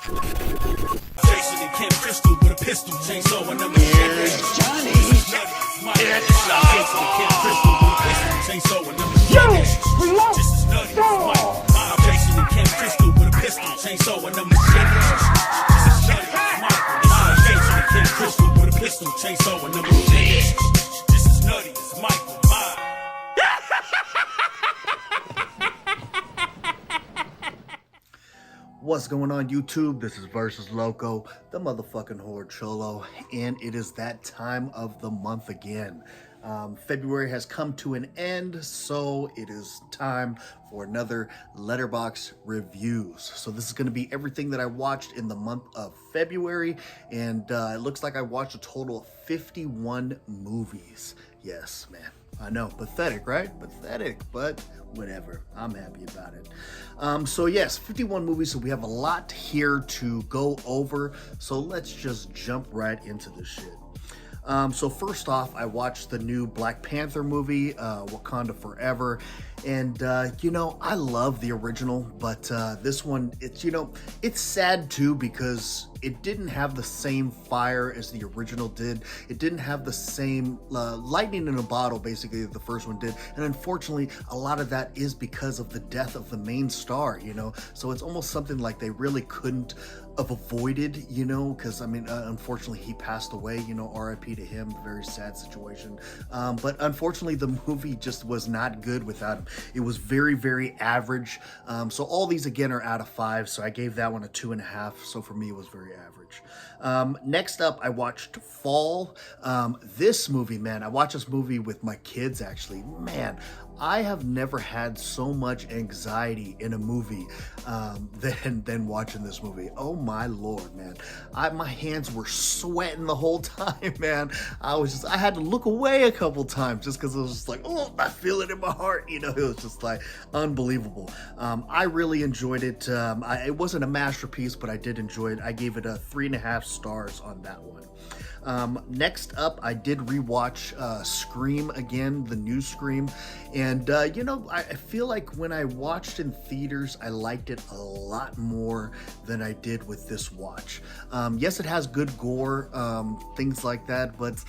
Jason and Kim Crystal with a pistol, chainsaw and number Here's Johnny. It's Jason and Kim Crystal with a pistol, chainsaw and number This is nutty, it's Mike. I'm Jason and Kim Crystal with a pistol, chainsaw and number This is nutty, it's Mike. I'm Jason and Kim Crystal with a pistol, chainsaw and number This is nutty, it's Mike. What's going on YouTube? This is Versus Loco, the motherfucking Horde Cholo, and it is that time of the month again. February has come to an end, so it is time for another Letterboxd reviews. So this is going to be everything that I watched in the month of February, and it looks like I watched a total of 51 movies. Yes, man. I know, pathetic, right? Pathetic, but whatever. I'm happy about it. So yes, 51 movies, so we have a lot here to go over. So let's just jump right into this shit. So first off, I watched the new Black Panther movie, Wakanda Forever, and I love the original, but this one, it's sad too because it didn't have the same fire as the original did. It didn't have the same lightning in a bottle, basically, that the first one did, and unfortunately, a lot of that is because of the death of the main star, so it's almost something like they really couldn't have avoided, because unfortunately he passed away, RIP to him, very sad situation. But unfortunately the movie just was not good without him. It was very, very average. So all these again are out of 5. So I gave that one a 2.5. So for me, it was very average. Next up, I watched Fall. This movie, man, I watched this movie with my kids actually. Man, I have never had so much anxiety in a movie than watching this movie. Oh my Lord, man. My hands were sweating the whole time, man. I had to look away a couple times just because it was just like, oh, I feel it in my heart. It was just like unbelievable. I really enjoyed it. It wasn't a masterpiece, but I did enjoy it. I gave it a 3.5 stars on that one. Next up, I did rewatch Scream again, the new Scream, and I feel like when I watched in theaters, I liked it a lot more than I did with this watch. Yes, it has good gore, things like that, but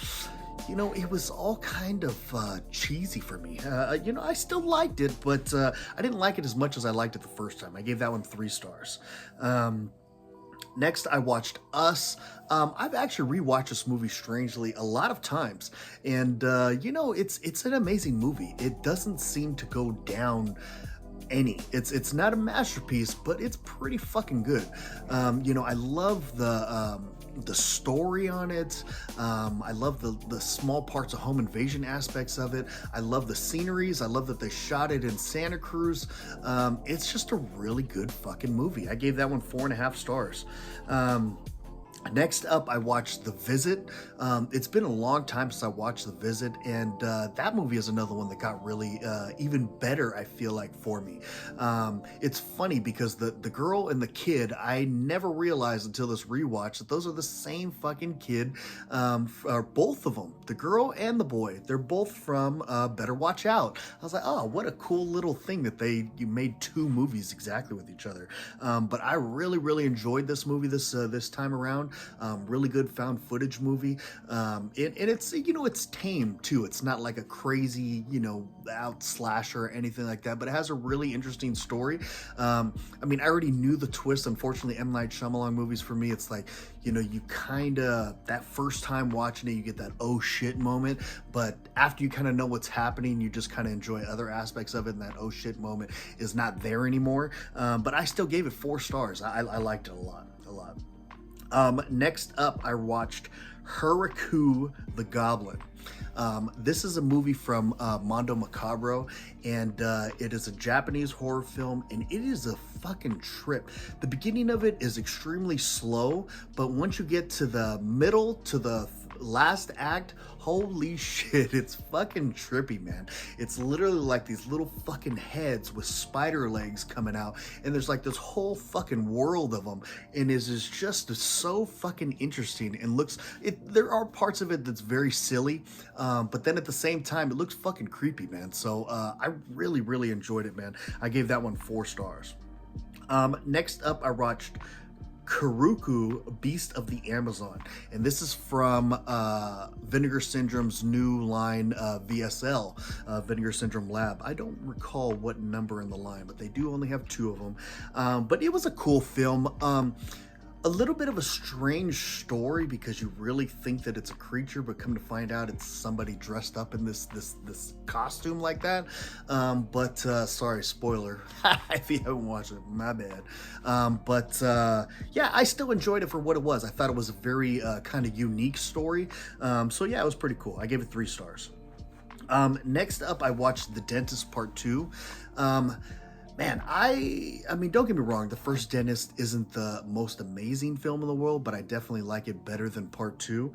it was all kind of cheesy for me. I still liked it, but I didn't like it as much as I liked it the first time. I gave that one 3 stars. Next, I watched Us. I've actually rewatched this movie strangely a lot of times, and it's an amazing movie. It doesn't seem to go down any. It's not a masterpiece, but it's pretty fucking good. I love the story on it. I love the small parts of home invasion aspects of it. I love the sceneries. I love that they shot it in Santa Cruz. It's just a really good fucking movie. I gave that one 4.5 stars. Next up, I watched The Visit. It's been a long time since I watched The Visit, and that movie is another one that got really even better, I feel like, for me. It's funny because the girl and the kid, I never realized until this rewatch that those are the same fucking kid, both of them, the girl and the boy. They're both from Better Watch Out. I was like, oh, what a cool little thing that you made 2 movies exactly with each other. But I really, really enjoyed this movie this time around. Really good found footage movie. And it's, it's tame too. It's not like a crazy, out slasher or anything like that, but it has a really interesting story. I already knew the twist. Unfortunately, M. Night Shyamalan movies for me, it's like, you kind of, that first time watching it, you get that oh shit moment, but after you kind of know what's happening, you just kind of enjoy other aspects of it, and that oh shit moment is not there anymore. But I still gave it 4 stars. I liked it a lot. Next up, I watched Huraku the Goblin. This is a movie from Mondo Macabro, and it is a Japanese horror film, and it is a fucking trip. The beginning of it is extremely slow, but once you get to the middle, to the last act, holy shit, it's fucking trippy, man. It's literally like these little fucking heads with spider legs coming out, and there's like this whole fucking world of them, and it is just so fucking interesting, and there are parts of it that's very silly, but then at the same time, it looks fucking creepy, man. So I really, really enjoyed it, man. I gave that one 4 stars. Next up, I watched Kuruku, Beast of the Amazon. And this is from Vinegar Syndrome's new line, VSL, Vinegar Syndrome Lab. I don't recall what number in the line, but they do only have 2 of them. But it was a cool film. A little bit of a strange story because you really think that it's a creature, but come to find out it's somebody dressed up in this costume like that. But sorry, spoiler if you haven't watched it, my bad. Yeah, I still enjoyed it for what it was. I thought it was a very kind of unique story. So yeah, it was pretty cool. I gave it 3 stars. Next up, I watched The Dentist Part 2. Man, I mean, don't get me wrong, the first Dentist isn't the most amazing film in the world, but I definitely like it better than Part 2.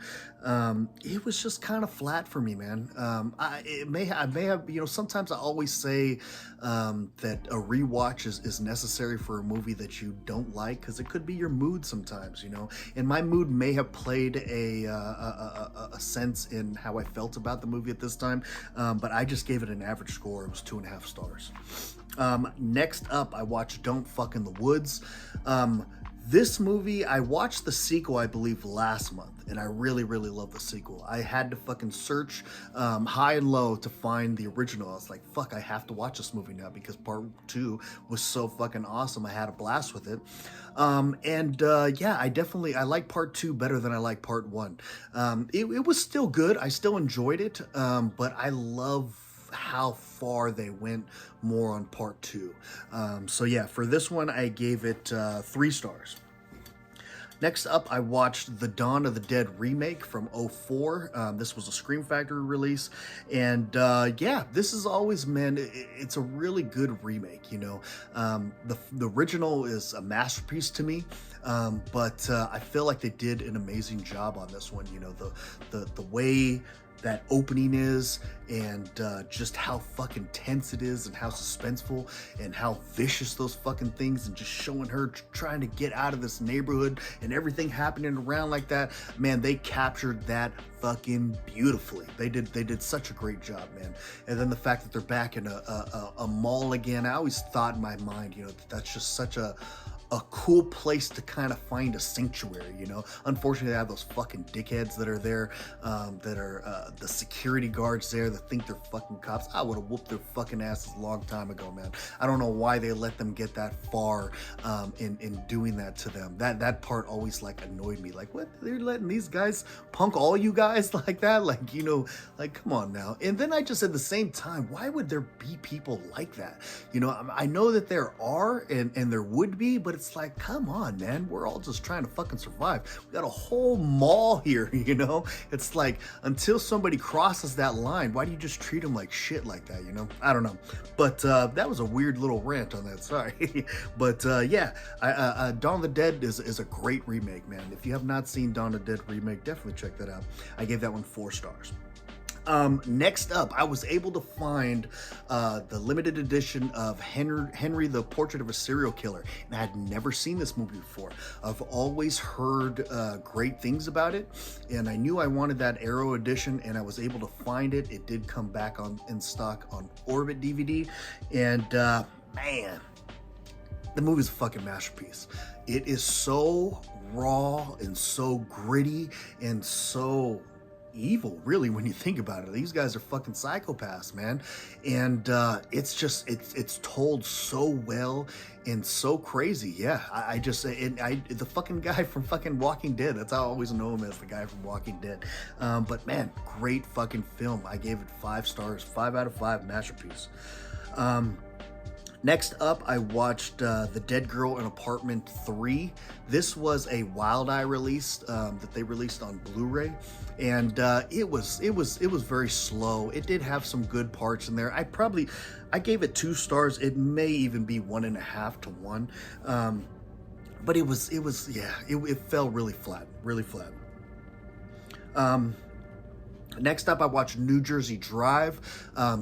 It was just kind of flat for me, man. I may have, you know, sometimes I always say that a rewatch is necessary for a movie that you don't like, because it could be your mood sometimes, you know. And my mood may have played a sense in how I felt about the movie at this time, but I just gave it an average score. It was 2.5 stars. Next up, I watched Don't Fuck in the Woods. This movie, I watched the sequel, I believe, last month, and I really, really love the sequel. I had to fucking search high and low to find the original. I was like, fuck, I have to watch this movie now because Part 2 was so fucking awesome. I had a blast with it. Yeah, I like Part 2 better than I like Part 1. It was still good. I still enjoyed it, but I love how far they went more on Part 2. So yeah, for this one, I gave it 3 stars. Next up, I watched The Dawn of the Dead remake from 2004. This was a Scream Factory release. And yeah, this is always, man, it's a really good remake, you know. The original is a masterpiece to me. But I feel like they did an amazing job on this one. You know, the way that opening is, and just how fucking tense it is, and how suspenseful, and how vicious those fucking things, and just showing her trying to get out of this neighborhood and everything happening around like that. Man, they captured that fucking beautifully. They did such a great job, man. And then the fact that they're back in a mall again, I always thought in my mind, you know, that's just such a cool place to kind of find a sanctuary, you know. Unfortunately, they have those fucking dickheads that are there, that are the security guards there that think they're fucking cops. I would have whooped their fucking asses a long time ago, man. I don't know why they let them get that far in doing that to them. That part always like annoyed me. Like, what? They're letting these guys punk all you guys like that? Like, you know, like, come on now. And then I just at the same time, why would there be people like that? You know, I know that there are and there would be, but it's like, come on, man. We're all just trying to fucking survive. We got a whole mall here, you know? It's like, until somebody crosses that line, why do you just treat them like shit like that, you know? I don't know. But that was a weird little rant on that, sorry. But yeah, Dawn of the Dead is a great remake, man. If you have not seen Dawn of the Dead remake, definitely check that out. I gave that one 4 stars. Next up, I was able to find the limited edition of Henry, the Portrait of a Serial Killer, and I had never seen this movie before. I've always heard great things about it, and I knew I wanted that Arrow edition, and I was able to find it. It did come back in stock on Orbit DVD, and man, the movie's a fucking masterpiece. It is so raw and so gritty and so evil, really, when you think about it. These guys are fucking psychopaths, man. And it's just, it's told so well and so crazy. Yeah, the fucking guy from fucking Walking Dead, that's how I always know him, as the guy from Walking Dead. But man, great fucking film. I gave it 5 stars, 5 out of 5, masterpiece. Next up, I watched The Dead Girl in Apartment 3. This was a Wild Eye release that they released on Blu-ray, and it was very slow. It did have some good parts in there. I gave it 2 stars. It may even be 1.5 to 1, but it fell really flat, really flat. Next up, I watched New Jersey Drive.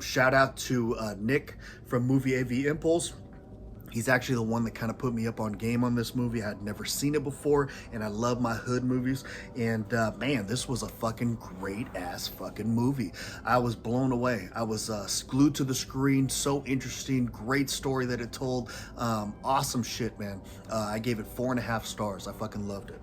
Shout out to Nick from Movie AV Impulse. He's actually the one that kind of put me up on game on this movie. I had never seen it before, and I love my hood movies. And man, this was a fucking great ass fucking movie. I was blown away. I was glued to the screen. So interesting, great story that it told. Awesome shit, man. I gave it 4.5 stars. I fucking loved it.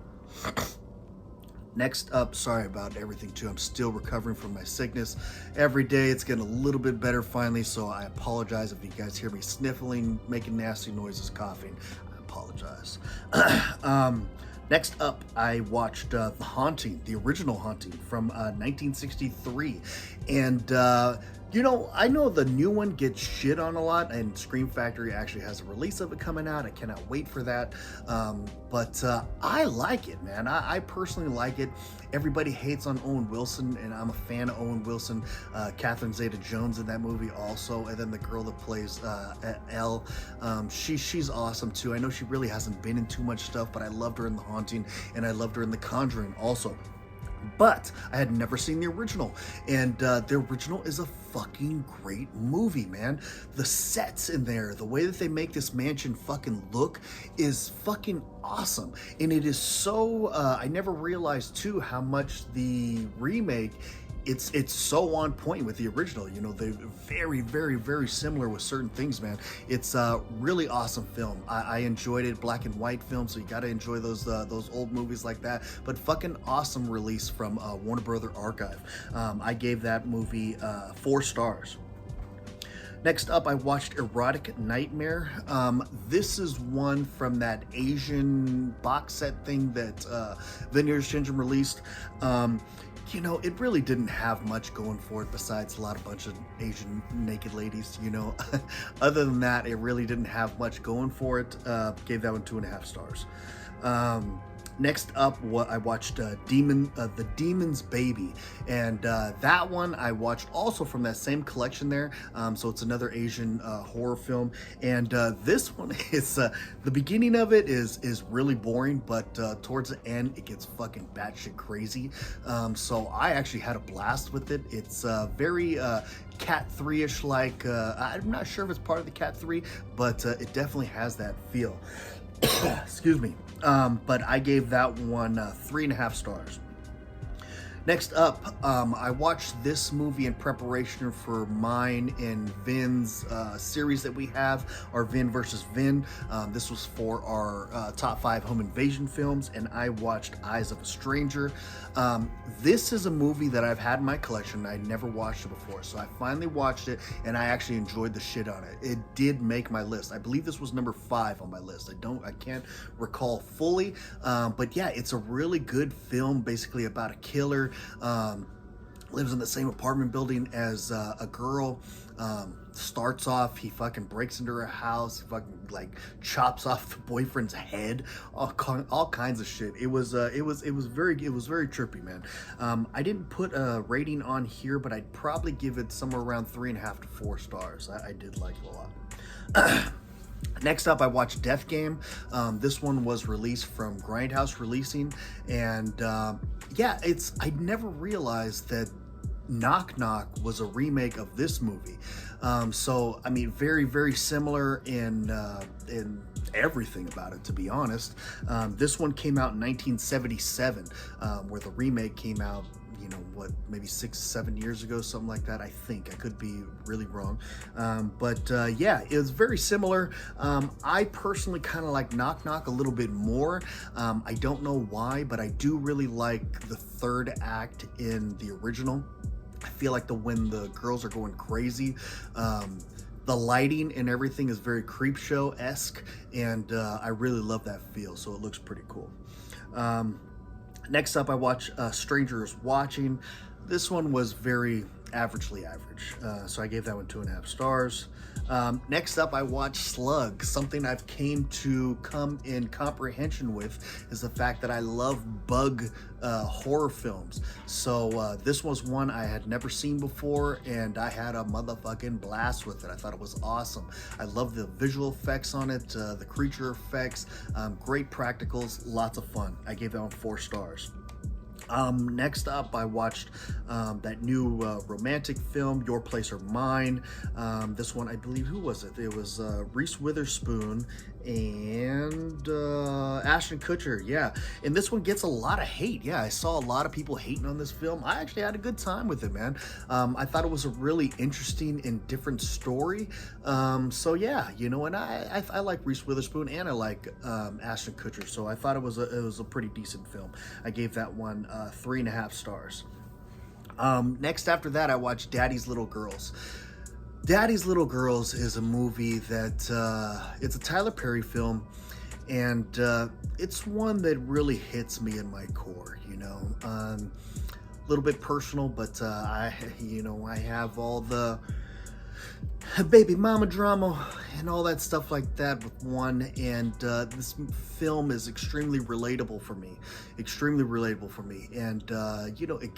Next up, sorry about everything too. I'm still recovering from my sickness. Every day it's getting a little bit better finally, so I apologize if you guys hear me sniffling, making nasty noises, coughing. I apologize. Next up, I watched The Haunting, the original Haunting from 1963. And you know, I know the new one gets shit on a lot, and Scream Factory actually has a release of it coming out. I cannot wait for that. But I like it, man. I personally like it. Everybody hates on Owen Wilson, and I'm a fan of Owen Wilson. Catherine Zeta-Jones in that movie also, and then the girl that plays Elle, she's awesome too. I know she really hasn't been in too much stuff, but I loved her in The Haunting, and I loved her in The Conjuring also. But I had never seen the original, and the original is a fucking great movie, man. The sets in there, the way that they make this mansion fucking look is fucking awesome. And it is so, I never realized too how much the remake, it's so on point with the original. You know, they're very, very, very similar with certain things, man. It's a really awesome film. I enjoyed it, black and white film, so you got to enjoy those old movies like that. But fucking awesome release from Warner Brother Archive. I gave that movie 4 stars. Next up, I watched Erotic Nightmare. This is one from that Asian box set thing that Vineyard Syndrome released. You know, it really didn't have much going for it besides a bunch of Asian naked ladies, you know. Other than that, it really didn't have much going for it. Gave that one 2.5 stars. Next up, I watched The Demon's Baby, and that one I watched also from that same collection there. So it's another Asian horror film, and this one is the beginning of it is really boring, but towards the end it gets fucking batshit crazy. So I actually had a blast with it. It's very Cat 3-ish like. I'm not sure if it's part of the Cat 3, but it definitely has that feel. Excuse me. But I gave that one 3.5 stars. Next up, I watched this movie in preparation for mine and Vin's series that we have, our Vin versus Vin. This was for our top 5 home invasion films, and I watched Eyes of a Stranger. This is a movie that I've had in my collection. I'd never watched it before, so I finally watched it, and I actually enjoyed the shit on it. It did make my list. I believe this was number 5 on my list. I can't recall fully, but yeah, it's a really good film, basically about a killer. Lives in the same apartment building as a girl. Starts off, he fucking breaks into her house, he fucking like chops off the boyfriend's head, all kinds of shit. It was very trippy, man. I didn't put a rating on here, but I'd probably give it somewhere around 3.5 to 4 stars. I did like it a lot. Next up, I watched Death Game. This one was released from Grindhouse Releasing, and yeah, I never realized that Knock Knock was a remake of this movie. So I mean, very, very similar in everything about it, to be honest. This one came out in 1977, where the remake came out, you know, what, maybe 6-7 years ago, something like that. I think I could be really wrong, but yeah, it was very similar. I personally kind of like Knock Knock a little bit more. I don't know why, but I do really like the third act in the original. I feel like when the girls are going crazy, the lighting and everything is very Creepshow-esque, and I really love that feel, so it looks pretty cool. Next up, I watched Strangers Watching. This one was very averagely average, so I gave that one 2.5 stars. Next up, I watched Slug. Something I've come in comprehension with is the fact that I love bug horror films. So this was one I had never seen before, and I had a motherfucking blast with it. I thought it was awesome. I love the visual effects on it, the creature effects, great practicals, lots of fun. I gave that one 4 stars. Next up, I watched that new romantic film, Your Place or Mine. This one, I believe, who was it? It was Reese Witherspoon and Ashton Kutcher. Yeah, and this one gets a lot of hate. Yeah, I saw a lot of people hating on this film. I actually had a good time with it, man. I thought it was a really interesting and different story. So yeah, you know, and I like Reese Witherspoon and I like Ashton Kutcher. So I thought it was a pretty decent film. I gave that one 3.5 stars. Next after that, I watched Daddy's Little Girls. Daddy's Little Girls is a movie that it's a Tyler Perry film, and it's one that really hits me in my core. You know, a little bit personal, but I have all the baby mama drama and all that stuff like that with one, and this film is extremely relatable for me, and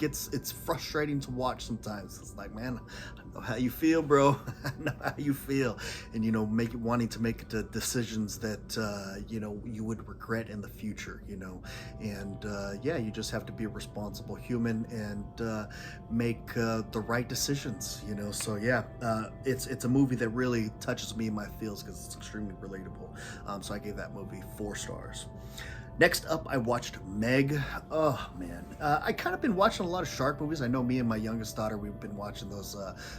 it's frustrating to watch sometimes. It's like, man, I know how you feel, bro. I know how you feel, and wanting to make decisions that you would regret in the future, and you just have to be a responsible human and make the right decisions, so yeah, it's a movie that really touches me in my feels because it's extremely relatable. So I gave that movie 4 stars. Next up, I watched Meg. Oh, man. I kind of been watching a lot of shark movies. I know me and my youngest daughter, we've been watching those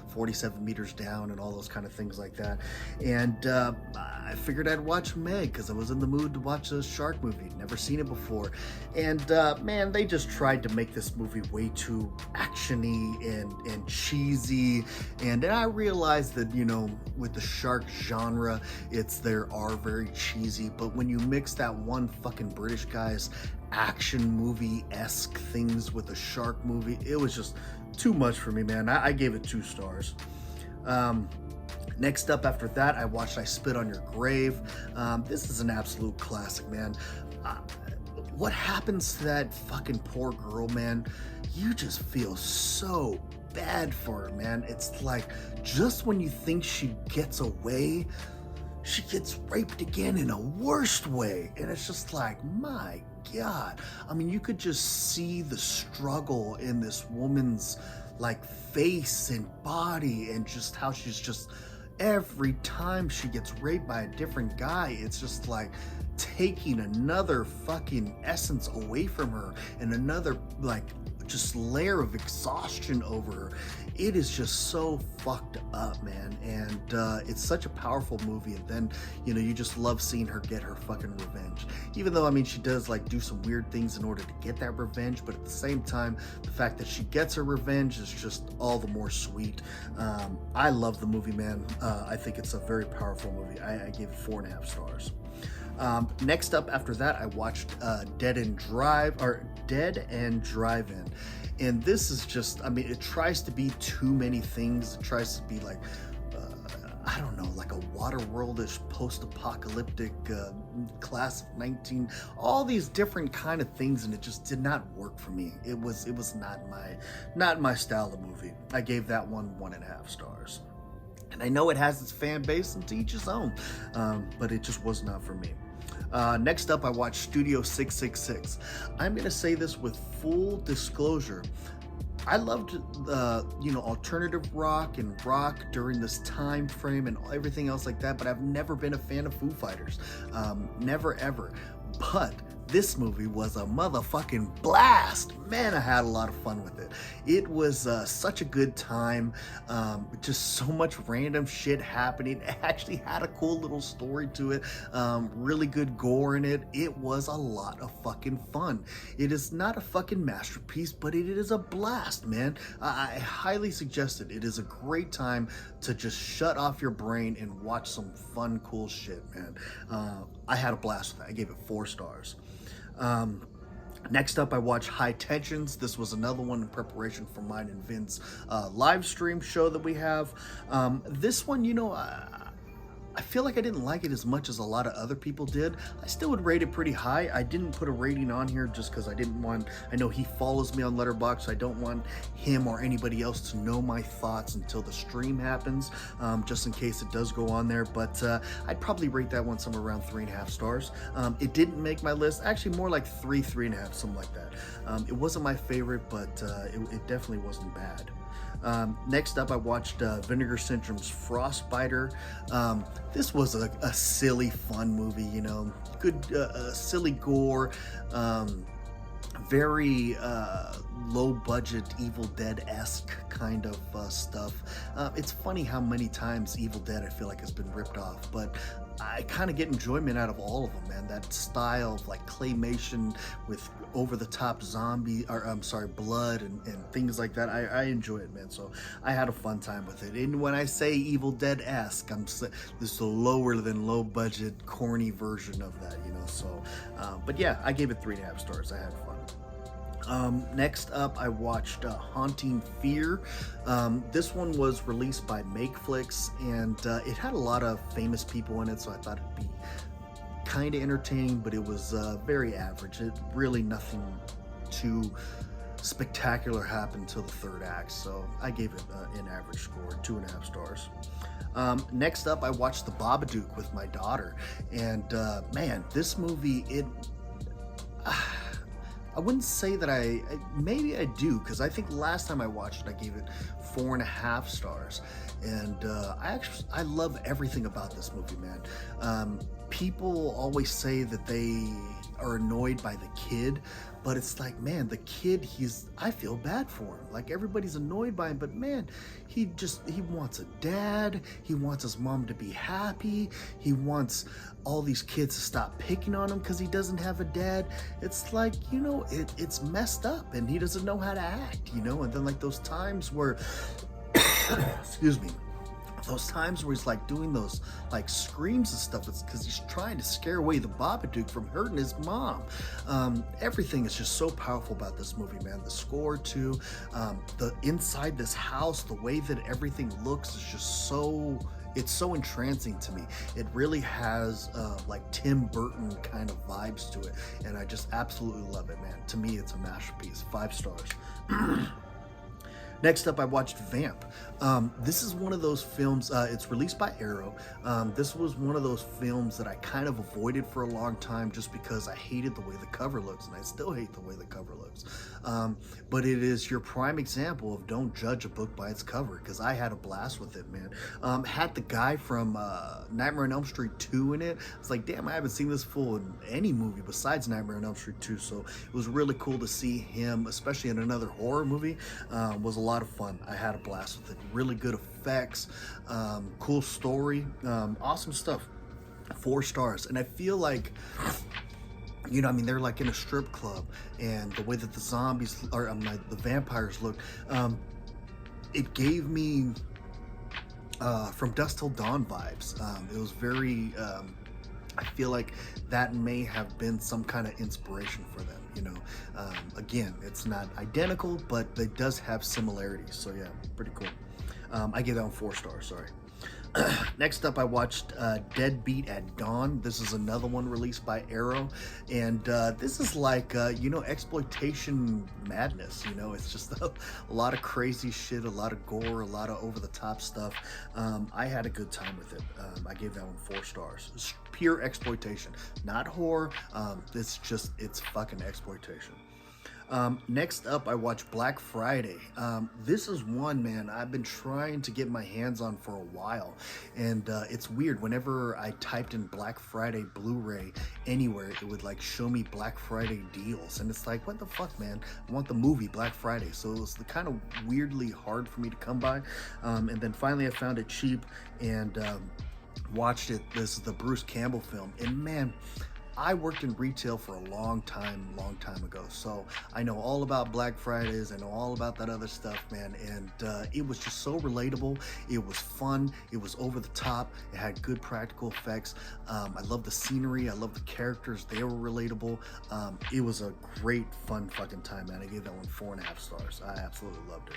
47 Meters Down and all those kind of things like that. And I figured I'd watch Meg because I was in the mood to watch a shark movie. Never seen it before. And, man, they just tried to make this movie way too action-y and cheesy. And I realized that, with the shark genre, there are very cheesy. But when you mix that one fucking British guy's action movie-esque things with a shark movie, it was just too much for me, man. I gave it 2 stars. Next up after that, I watched I Spit on Your Grave. This is an absolute classic, man. What happens to that fucking poor girl, man? You just feel so bad for her, man. It's like, just when you think she gets away, she gets raped again in a worst way. And it's just like, my God. I mean, you could just see the struggle in this woman's face and body, and just how she's just, every time she gets raped by a different guy, it's just like taking another fucking essence away from her and another just layer of exhaustion over her. It is just so fucked up, man, and it's such a powerful movie. And then you just love seeing her get her fucking revenge, even though she does do some weird things in order to get that revenge, but at the same time, the fact that she gets her revenge is just all the more sweet. I love the movie, man. I think it's a very powerful movie. I gave it 4.5 stars. Next up after that, I watched Dead End Drive-In. And this is just, it tries to be too many things. It tries to be I don't know, like a Waterworld-ish post-apocalyptic class of 19, all these different kind of things, and it just did not work for me. It was not my style of movie. I gave that one 1.5 stars. And I know it has its fan base, and to each his own, but it just was not for me. Next up, I watched Studio 666. I'm going to say this with full disclosure. I loved, alternative rock and rock during this time frame and everything else like that, but I've never been a fan of Foo Fighters. Never, ever. But this movie was a motherfucking blast. Man, I had a lot of fun with it. It was such a good time. Just so much random shit happening. It actually had a cool little story to it. Really good gore in it. It was a lot of fucking fun. It is not a fucking masterpiece, but it is a blast, man. I highly suggest it. It is a great time to just shut off your brain and watch some fun, cool shit, man. I had a blast with that. I gave it 4 stars. Next up, I watched High Tensions. This was another one in preparation for mine and Vince's live stream show that we have. This one, I feel like I didn't like it as much as a lot of other people did. I still would rate it pretty high. I didn't put a rating on here just because I didn't want, I know he follows me on Letterboxd, so I don't want him or anybody else to know my thoughts until the stream happens, just in case it does go on there. But I'd probably rate that one somewhere around 3.5 stars. It didn't make my list, actually more like 3.5, something like that. It wasn't my favorite, but it definitely wasn't bad. Next up, I watched Vinegar Syndrome's Frostbiter. This was a silly, fun movie, you know, good, silly gore, very low budget Evil Dead-esque kind of stuff. It's funny how many times Evil Dead I feel like has been ripped off, but I kind of get enjoyment out of all of them, man. That style of like claymation with over-the-top zombie, or I'm sorry, blood and things like that. I enjoy it, man. So I had a fun time with it. And when I say Evil Dead-esque, this is a lower than low budget, corny version of that, you know. So, but yeah, I gave it 3.5 stars. I had fun. Next up, I watched Haunting Fear. This one was released by Makeflix, and it had a lot of famous people in it, so I thought it'd be kind of entertaining, but it was very average. It really nothing too spectacular happened till the third act, so I gave it an average score, 2.5 stars. Next up, I watched The Babadook with my daughter, and man, this movie, I wouldn't say that maybe I do, because I think last time I watched it, I gave it 4.5 stars. And I love everything about this movie, man. People always say that they are annoyed by the kid, but it's like, man, the kid, I feel bad for him. Like, everybody's annoyed by him, but man, he wants a dad. He wants his mom to be happy. He wants all these kids to stop picking on him because he doesn't have a dad. It's like, you know, it's messed up, and he doesn't know how to act, you know. And then like those times where excuse me, those times where he's like doing those like screams and stuff, it's because he's trying to scare away the Babadook from hurting his mom. Everything is just so powerful about this movie, man. The score too, the inside this house, the way that everything looks is just it's so entrancing to me. It really has like Tim Burton kind of vibes to it, and I just absolutely love it, man. To me, it's a masterpiece. 5 stars. Next up, I watched Vamp. This is one of those films, it's released by Arrow. This was one of those films that I kind of avoided for a long time just because I hated the way the cover looks, and I still hate the way the cover looks. But it is your prime example of don't judge a book by its cover, because I had a blast with it, man. Had the guy from Nightmare on Elm Street 2 in it. It's like, damn, I haven't seen this fool in any movie besides Nightmare on Elm Street 2, so it was really cool to see him, especially in another horror movie. Was a lot of fun. I had a blast with it. Really good effects, cool story, awesome stuff. 4 stars. And I feel like, you know, I mean, they're like in a strip club, and the way that the zombies, or the vampires look, it gave me From Dusk Till Dawn vibes. It was very, I feel like that may have been some kind of inspiration for them, you know. Again, it's not identical, but it does have similarities, so yeah, pretty cool. I gave that one 4 stars, sorry. Next up, I watched Deadbeat at Dawn. This is another one released by Arrow, and this is like, you know, exploitation madness, you know. It's just a lot of crazy shit, a lot of gore, a lot of over-the-top stuff. I had a good time with it. I gave that one 4 stars. It's pure exploitation, not horror. It's fucking exploitation. Next up, I watched Black Friday. This is one, man, I've been trying to get my hands on for a while, and it's weird. Whenever I typed in Black Friday Blu-ray anywhere, it would like show me Black Friday deals, and it's like, what the fuck, man? I want the movie Black Friday. So it was kind of weirdly hard for me to come by, and then finally I found it cheap and watched it. This is the Bruce Campbell film, and man, I worked in retail for a long time ago, so I know all about Black Fridays. I know all about that other stuff, man, and it was just so relatable. It was fun. It was over the top. It had good practical effects. I love the scenery. I love the characters. They were relatable. It was a great, fun fucking time, man. I gave that one 4.5 stars. I absolutely loved it.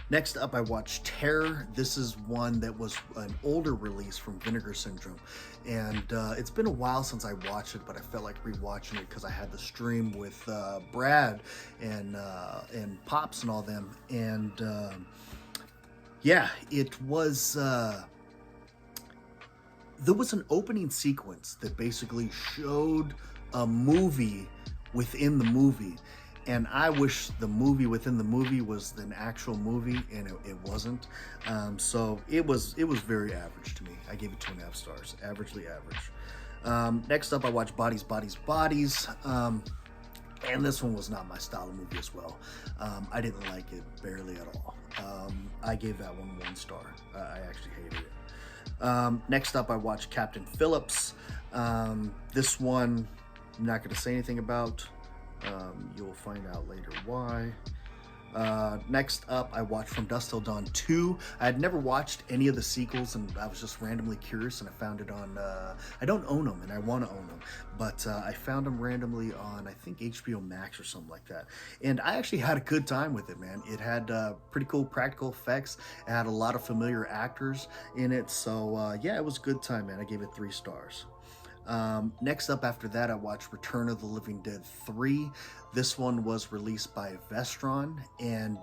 Next up, I watched Terror. This is one that was an older release from Vinegar Syndrome. And it's been a while since I watched it, but I felt like rewatching it because I had the stream with Brad and Pops and all them. And yeah, it was... there was an opening sequence that basically showed a movie within the movie. And I wish the movie within the movie was an actual movie, and it wasn't. So it was very average to me. I gave it 2.5 stars, averagely average. Next up, I watched Bodies, Bodies, Bodies. And this one was not my style of movie as well. I didn't like it barely at all. I gave that one 1 star. I actually hated it. Next up, I watched Captain Phillips. This one, I'm not going to say anything about. You'll find out later why. Next up, I watched From Dusk Till Dawn 2. I had never watched any of the sequels, and I was just randomly curious, and I found it on... I don't own them, and I want to own them, but I found them randomly on, I think, HBO Max or something like that. And I actually had a good time with it, man. It had pretty cool practical effects. It had a lot of familiar actors in it, so yeah, it was a good time, man. I gave it 3 stars. Next up after that, I watched Return of the Living Dead 3. This one was released by Vestron, and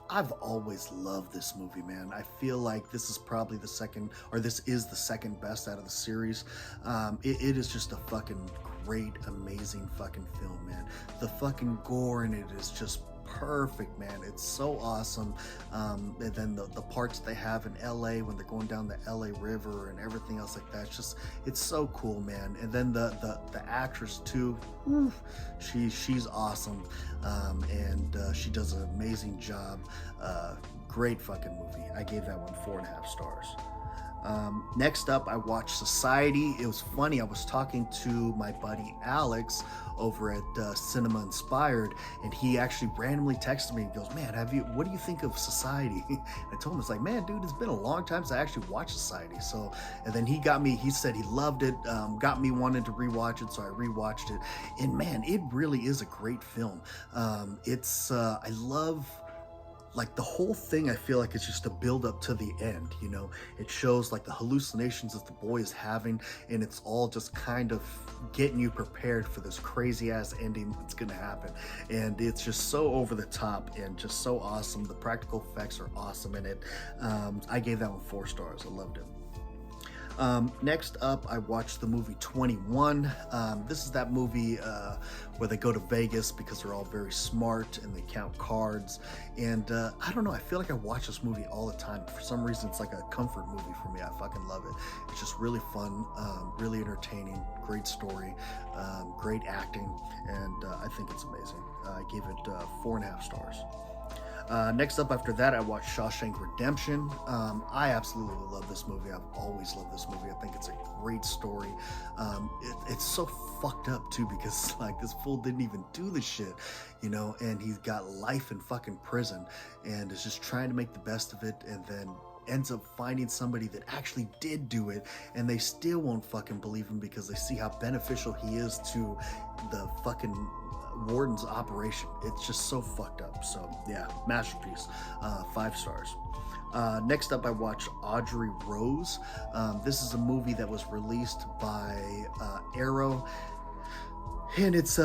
I've always loved this movie, man. I feel like this is probably the second, or this is the second best out of the series. It is just a fucking great, amazing fucking film, man. The fucking gore in it is just perfect, man. It's so awesome. And then the parts they have in LA when they're going down the LA River and everything else like that, it's so cool, man. And then the actress too, she's awesome. And she does an amazing job. Great fucking movie. I gave that one 4.5 stars. Next up, I watched Society. It was funny. I was talking to my buddy Alex over at Cinema Inspired, and he actually randomly texted me and goes, "Man, what do you think of Society?" And I told him, it's like, "Man, dude, it's been a long time since I actually watched Society." So, and then he said he loved it, got me wanting to rewatch it, so I rewatched it. And man, it really is a great film. I love... like the whole thing, I feel like it's just a build up to the end, you know. It shows like the hallucinations that the boy is having, and it's all just kind of getting you prepared for this crazy ass ending that's gonna happen. And it's just so over the top and just so awesome. The practical effects are awesome in it. I gave that one 4 stars. I loved it. Next up, I watched the movie 21. This is that movie where they go to Vegas because they're all very smart and they count cards. And I don't know, I feel like I watch this movie all the time. For some reason, it's like a comfort movie for me. I fucking love it. It's just really fun, really entertaining, great story, great acting, and I think it's amazing. I gave it 4.5 stars. Next up after that, I watched Shawshank Redemption. I absolutely love this movie. I've always loved this movie. I think it's a great story. It's so fucked up too, because like this fool didn't even do the shit, you know, and he's got life in fucking prison and is just trying to make the best of it, and then ends up finding somebody that actually did do it, and they still won't fucking believe him because they see how beneficial he is to the fucking warden's operation. It's just so fucked up. So yeah, masterpiece. 5 stars. Next up, I watched Audrey Rose. This is a movie that was released by Arrow, and it's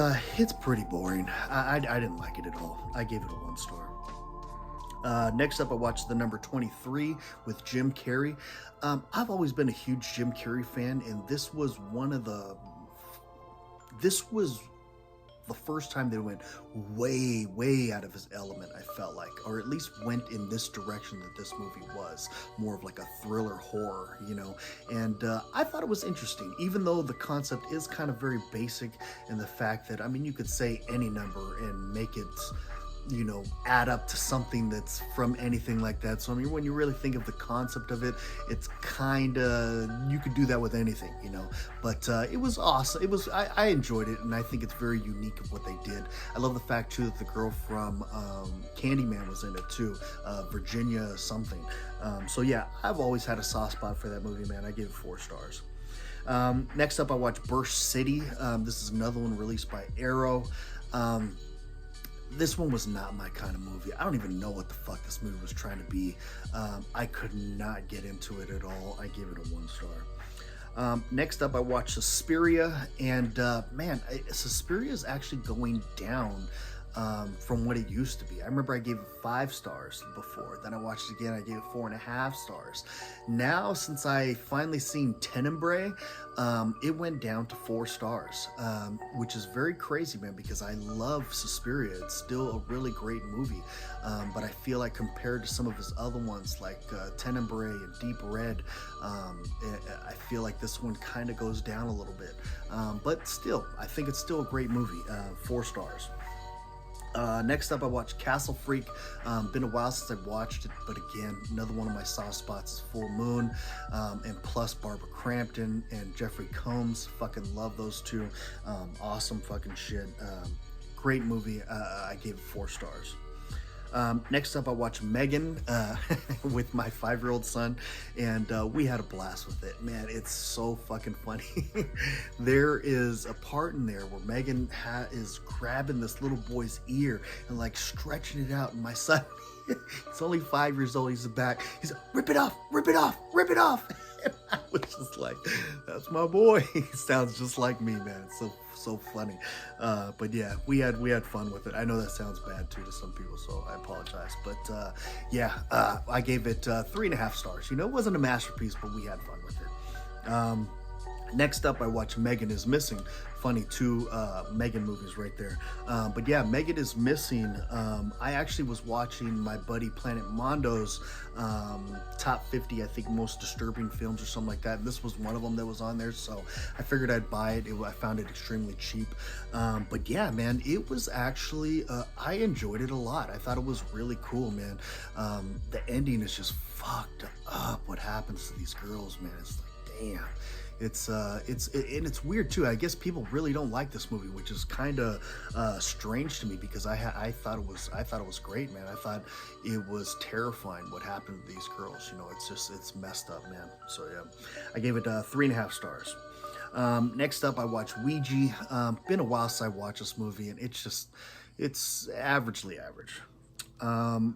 pretty boring. I didn't like it at all. I gave it a 1 star. Next up, I watched The Number 23 with Jim Carrey. I've always been a huge Jim Carrey fan, and this was the first time they went way out of his element, I felt like, or at least went in this direction that this movie was, more of like a thriller horror, you know. And I thought it was interesting, even though the concept is kind of very basic in the fact that, I mean, you could say any number and make it, you know, add up to something that's from anything like that. So I mean, when you really think of the concept of it, it's kind of, you could do that with anything, you know. But it was awesome. It was, I enjoyed it, and I think it's very unique of what they did. I love the fact too that the girl from Candyman was in it too, Virginia something. So yeah, I've always had a soft spot for that movie, man. I gave it 4 stars. Next up, I watched Burst City. This is another one released by Arrow. This one was not my kind of movie. I don't even know what the fuck this movie was trying to be. I could not get into it at all. I gave it a 1 star. Next up, I watched Suspiria, and man, Suspiria is actually going down from what it used to be. I remember I gave it 5 stars before. Then I watched it again. I gave it 4.5 stars. Now, since I finally seen Tenebrae, it went down to 4 stars, which is very crazy, man, because I love Suspiria. It's still a really great movie, but I feel like compared to some of his other ones like Tenebrae and Deep Red, I feel like this one kind of goes down a little bit. But still, I think it's still a great movie. 4 stars. Next up, I watched Castle Freak. Been a while since I watched it, but again, another one of my soft spots is Full Moon, and plus Barbara Crampton and Jeffrey Combs. Fucking love those two. Awesome fucking shit. Great movie. I gave it 4 stars. Next up, I watched Megan with my 5-year-old son, and we had a blast with it. Man, it's so fucking funny. There is a part in there where Megan is grabbing this little boy's ear and like stretching it out, and my son, he's only 5 years old, he's back. He's like, rip it off, rip it off, rip it off. And I was just like, that's my boy. He sounds just like me, man. It's so funny. But yeah, we had fun with it. I know that sounds bad too to some people, so I apologize. But I gave it 3.5 stars. You know, it wasn't a masterpiece, but we had fun with it. Next up, I watched Megan is Missing. Funny, 2 Megan movies right there. But yeah, Megan is Missing. I actually was watching my buddy Planet Mondo's top 50, I think, most disturbing films or something like that. And this was one of them that was on there, so I figured I'd buy it. I found it extremely cheap. But yeah, man, it was actually, I enjoyed it a lot. I thought it was really cool, man. The ending is just fucked up. What happens to these girls, man? It's like, damn. It's weird too. I guess people really don't like this movie, which is kind of strange to me because I thought it was great, man. I thought it was terrifying what happened to these girls. You know, it's messed up, man. So yeah, I gave it 3.5 stars. Next up, I watched Ouija. Been a while since I watched this movie, and it's averagely average.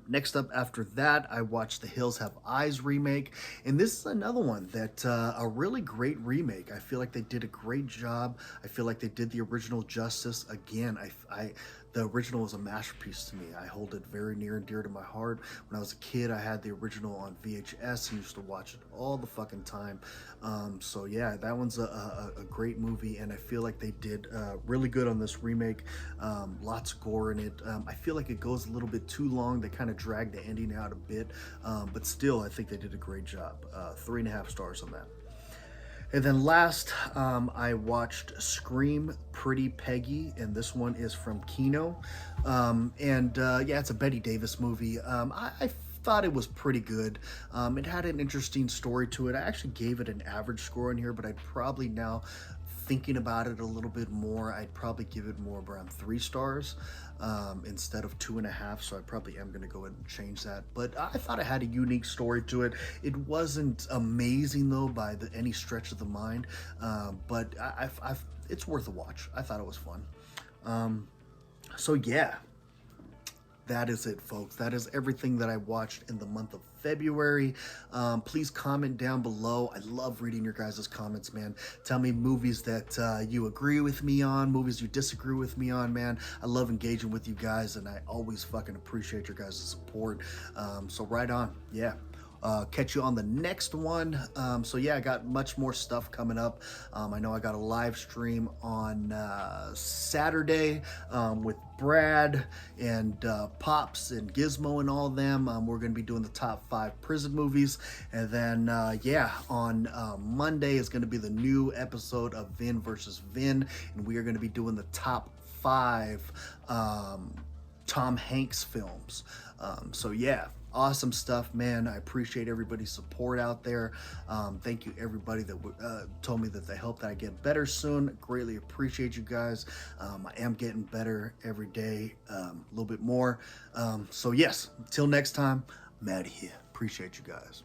Next up after that, I watched The Hills Have Eyes remake, and this is another one that a really great remake. I feel like they did a great job. I feel like they did the original justice. Again, the original was a masterpiece to me. I hold it very near and dear to my heart. When I was a kid, I had the original on VHS and used to watch it all the fucking time. So yeah, that one's a great movie, and I feel like they did really good on this remake. Lots of gore in it. I feel like it goes a little bit too long. They kind of dragged the ending out a bit, but still, I think they did a great job. 3.5 stars on that. And then last, I watched Scream Pretty Peggy, and this one is from Kino. Yeah, it's a Bette Davis movie. I thought it was pretty good. It had an interesting story to it. I actually gave it an average score in here, but I'd probably now, thinking about it a little bit more, I'd probably give it more around 3 stars instead of 2.5, so I probably am going to go ahead and change that. But I thought it had a unique story to it. It wasn't amazing though by any stretch of the mind, but it's worth a watch. I thought it was fun. So yeah, that is it, folks. That is everything that I watched in the month of February. Please comment down below. I love reading your guys' comments, man. Tell me movies that you agree with me on, movies you disagree with me on, man. I love engaging with you guys, and I always fucking appreciate your guys' support. So right on. Yeah. Catch you on the next one. So yeah, I got much more stuff coming up. I know I got a live stream on Saturday with Brad and Pops and Gizmo and all of them. We're going to be doing the top 5 prison movies. And then, on Monday is going to be the new episode of Vin versus Vin. And we are going to be doing the top 5 Tom Hanks films. So yeah. Awesome stuff, man. I appreciate everybody's support out there. Thank you, everybody that told me that they hope that I get better soon. Greatly appreciate you guys. I am getting better every day, a little bit more. So yes, until next time, I'm out of here. Appreciate you guys.